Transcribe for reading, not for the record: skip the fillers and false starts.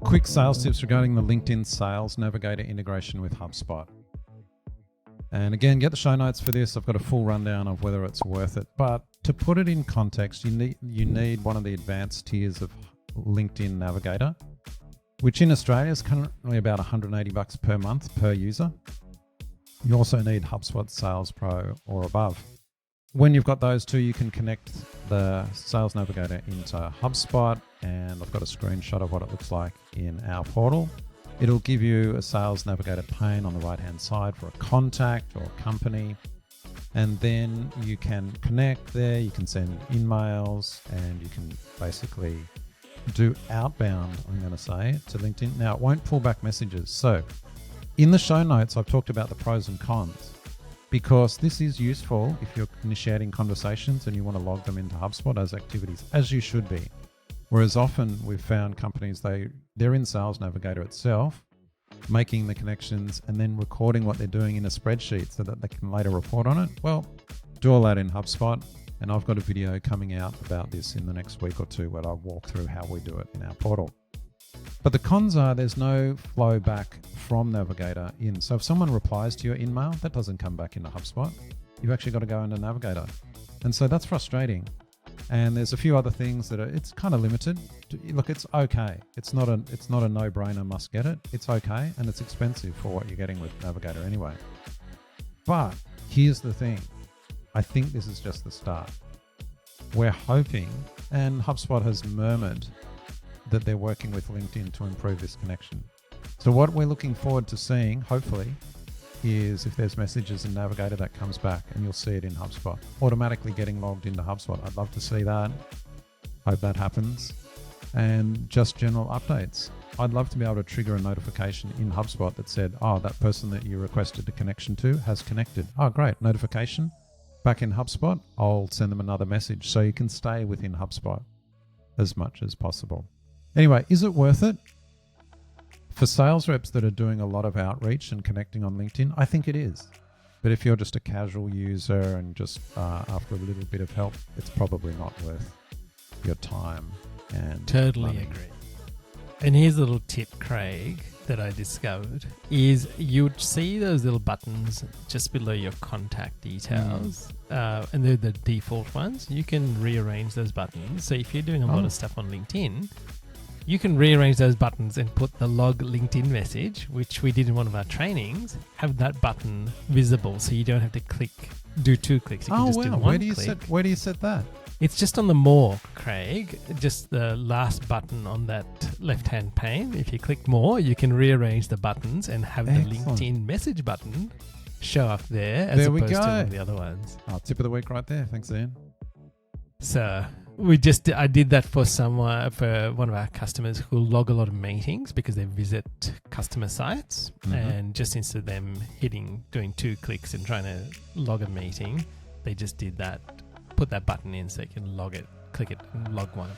quick sales tips regarding the LinkedIn Sales Navigator integration with HubSpot. And again, get the show notes for this. I've got a full rundown of whether it's worth it. But to put it in context, you need one of the advanced tiers of LinkedIn Navigator, which in Australia is currently about $180 per month per user. You also need HubSpot Sales Pro or above. When you've got those two, you can connect the Sales Navigator into HubSpot, and I've got a screenshot of what it looks like in our portal. It'll give you a Sales Navigator pane on the right-hand side for a contact or a company, and then you can connect there, you can send emails, and you can basically do outbound, I'm going to say, to LinkedIn. Now, it won't pull back messages. So in the show notes, I've talked about the pros and cons, because this is useful if you're initiating conversations and you want to log them into HubSpot as activities, as you should be. Whereas often we've found companies, they're in Sales Navigator itself, making the connections and then recording what they're doing in a spreadsheet so that they can later report on it. Well, do all that in HubSpot. And I've got a video coming out about this in the next week or two where I'll walk through how we do it in our portal. But the cons are there's no flow back from Navigator in. So if someone replies to your email, that doesn't come back into HubSpot. You've actually got to go into Navigator. And so that's frustrating. And there's a few other things that it's kind of limited. Look, it's okay. It's not a no-brainer must get it. It's okay, and it's expensive for what you're getting with Navigator anyway. But here's the thing. I think this is just the start. We're hoping, and HubSpot has murmured that they're working with LinkedIn to improve this connection. So what we're looking forward to seeing, hopefully, is if there's messages in Navigator that comes back, and you'll see it in HubSpot, automatically getting logged into HubSpot. I'd love to see that. Hope that happens. And just general updates. I'd love to be able to trigger a notification in HubSpot that said, oh, that person that you requested a connection to has connected. Oh, great. Notification. Back in HubSpot, I'll send them another message so you can stay within HubSpot as much as possible. Anyway, is it worth it? For sales reps that are doing a lot of outreach and connecting on LinkedIn, I think it is. But if you're just a casual user and just after a little bit of help, it's probably not worth your time and totally money. Agree. And here's a little tip, Craig, that I discovered is you'd see those little buttons just below your contact details, and they're the default ones. You can rearrange those buttons. So if you're doing a lot of stuff on LinkedIn, you can rearrange those buttons and put the log LinkedIn message, which we did in one of our trainings, have that button visible so you don't have to do 2 clicks. You can just do one click. Where do you set that? It's just on the more, Craig, just the last button on that left-hand pane. If you click more, you can rearrange the buttons and have the LinkedIn message button show up there as opposed to one of the other ones. Oh, tip of the week right there. Thanks, Ian. So I did that for one of our customers who log a lot of meetings because they visit customer sites, and just instead of them doing 2 clicks and trying to log a meeting, they just did that. Put that button in so you can click it and log one.